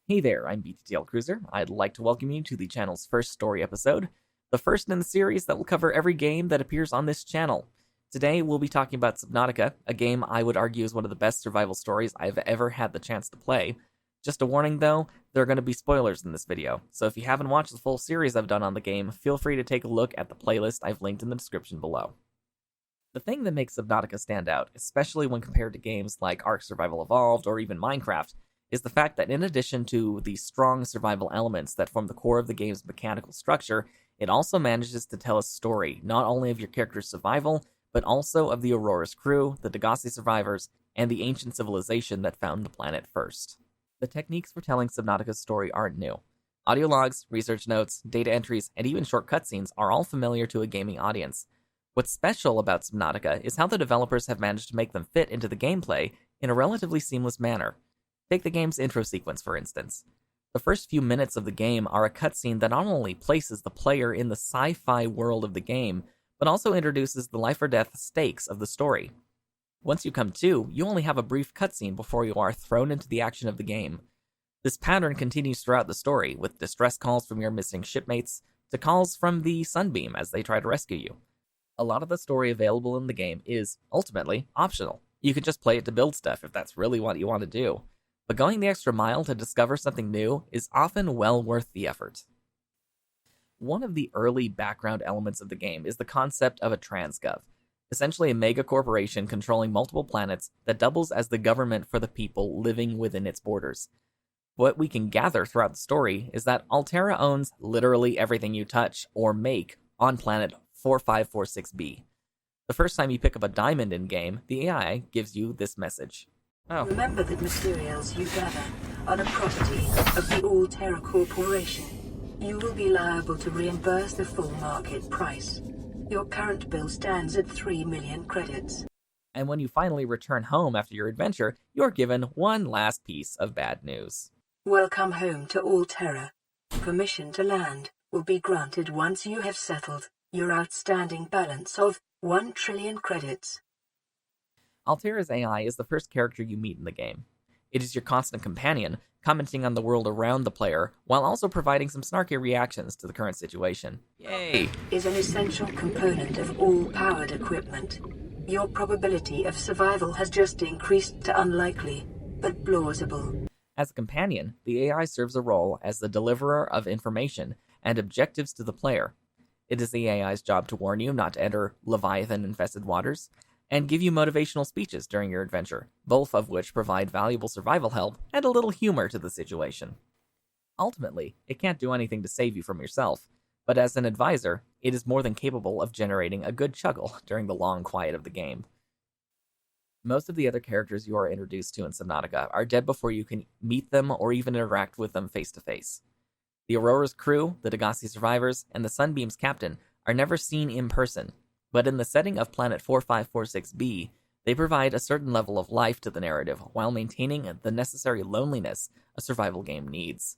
Hey there, I'm BTTLcruizer. I'd like to welcome you to the channel's first story episode, the first in the series that will cover every game that appears on this channel. Today, we'll be talking about Subnautica, a game I would argue is one of the best survival stories I've ever had the chance to play. Just a warning though, there are going to be spoilers in this video, so if you haven't watched the full series I've done on the game, feel free to take a look at the playlist I've linked in the description below. The thing that makes Subnautica stand out, especially when compared to games like Ark Survival Evolved or even Minecraft, is the fact that in addition to the strong survival elements that form the core of the game's mechanical structure, it also manages to tell a story, not only of your character's survival, but also of the Aurora's crew, the Degassi survivors, and the ancient civilization that found the planet first. The techniques for telling Subnautica's story aren't new. Audio logs, research notes, data entries, and even short cutscenes are all familiar to a gaming audience. What's special about Subnautica is how the developers have managed to make them fit into the gameplay in a relatively seamless manner. Take the game's intro sequence, for instance. The first few minutes of the game are a cutscene that not only places the player in the sci-fi world of the game, but also introduces the life-or-death stakes of the story. Once you come to, you only have a brief cutscene before you are thrown into the action of the game. This pattern continues throughout the story, with distress calls from your missing shipmates, to calls from the Sunbeam as they try to rescue you. A lot of the story available in the game is, ultimately, optional. You can just play it to build stuff if that's really what you want to do. But going the extra mile to discover something new is often well worth the effort. One of the early background elements of the game is the concept of a transgov, essentially a mega corporation controlling multiple planets that doubles as the government for the people living within its borders. What we can gather throughout the story is that Alterra owns literally everything you touch or make on planet 4546b. The first time you pick up a diamond in-game, the AI gives you this message. Oh. Remember that materials you gather are the property of the Alterra Corporation. You will be liable to reimburse the full market price. Your current bill stands at 3 million credits. And when you finally return home after your adventure, you're given one last piece of bad news. Welcome home to Alterra. Permission to land will be granted once you have settled your outstanding balance of 1 trillion credits. Alterra's AI is the first character you meet in the game. It is your constant companion, commenting on the world around the player, while also providing some snarky reactions to the current situation. Yay! Is an essential component of all powered equipment. Your probability of survival has just increased to unlikely, but plausible. As a companion, the AI serves a role as the deliverer of information and objectives to the player. It is the AI's job to warn you not to enter Leviathan-infested waters, and give you motivational speeches during your adventure, both of which provide valuable survival help and a little humor to the situation. Ultimately, it can't do anything to save you from yourself, but as an advisor, it is more than capable of generating a good chuckle during the long quiet of the game. Most of the other characters you are introduced to in Subnautica are dead before you can meet them or even interact with them face to face. The Aurora's crew, the Degassi survivors, and the Sunbeam's captain are never seen in person, but in the setting of planet 4546b, they provide a certain level of life to the narrative while maintaining the necessary loneliness a survival game needs.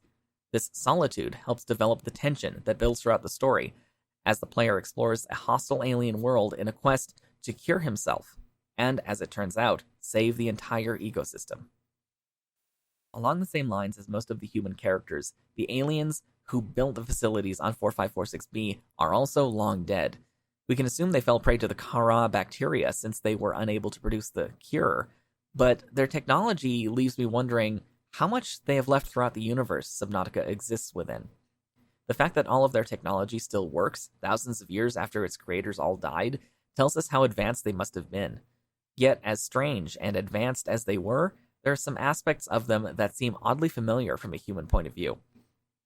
This solitude helps develop the tension that builds throughout the story as the player explores a hostile alien world in a quest to cure himself, and, as it turns out, save the entire ecosystem. Along the same lines as most of the human characters, the aliens who built the facilities on 4546b are also long dead. We can assume they fell prey to the Kara bacteria since they were unable to produce the cure, but their technology leaves me wondering how much they have left throughout the universe Subnautica exists within. The fact that all of their technology still works, thousands of years after its creators all died, tells us how advanced they must have been. Yet, as strange and advanced as they were, there are some aspects of them that seem oddly familiar from a human point of view.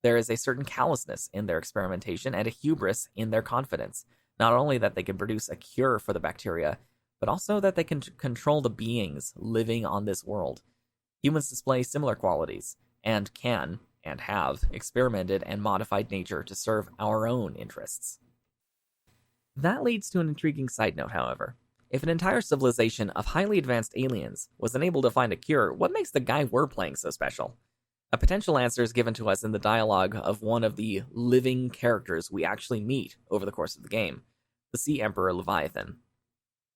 There is a certain callousness in their experimentation and a hubris in their confidence. Not only that they can produce a cure for the bacteria, but also that they can control the beings living on this world. Humans display similar qualities, and can, and have, experimented and modified nature to serve our own interests. That leads to an intriguing side note, however. If an entire civilization of highly advanced aliens was unable to find a cure, what makes the guy we're playing so special? A potential answer is given to us in the dialogue of one of the living characters we actually meet over the course of the game, the Sea Emperor Leviathan.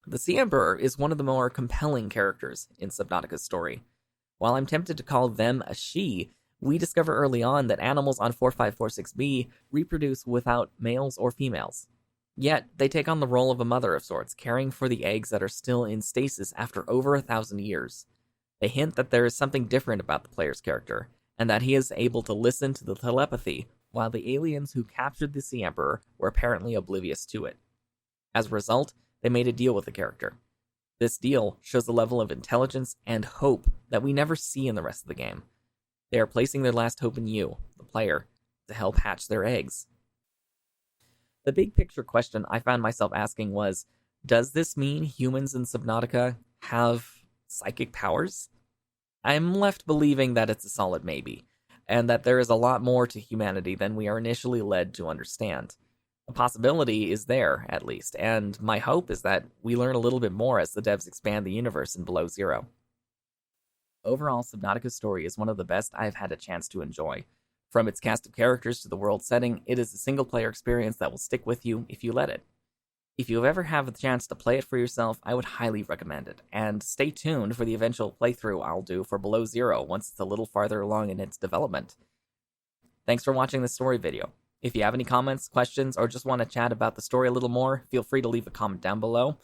The Sea Emperor is one of the more compelling characters in Subnautica's story. While I'm tempted to call them a she, We discover early on that animals on 4546b reproduce without males or females. Yet, they take on the role of a mother of sorts, caring for the eggs that are still in stasis after over 1,000 years. They hint that there is something different about the player's character, and that he is able to listen to the telepathy, while the aliens who captured the Sea Emperor were apparently oblivious to it. As a result, they made a deal with the character. This deal shows a level of intelligence and hope that we never see in the rest of the game. They are placing their last hope in you, the player, to help hatch their eggs. The big picture question I found myself asking was, does this mean humans in Subnautica have psychic powers? I'm left believing that it's a solid maybe, and that there is a lot more to humanity than we are initially led to understand. The possibility is there, at least, and my hope is that we learn a little bit more as the devs expand the universe in Below Zero. Overall, Subnautica's story is one of the best I've had a chance to enjoy. From its cast of characters to the world setting, it is a single-player experience that will stick with you if you let it. If you ever have the chance to play it for yourself, I would highly recommend it, and stay tuned for the eventual playthrough I'll do for Below Zero once it's a little farther along in its development. Thanks for watching this story video. If you have any comments, questions, or just want to chat about the story a little more, feel free to leave a comment down below.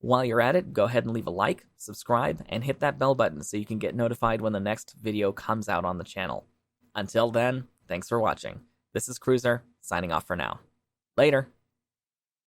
While you're at it, go ahead and leave a like, subscribe, and hit that bell button so you can get notified when the next video comes out on the channel. Until then, thanks for watching. This is Cruiser, signing off for now. Later!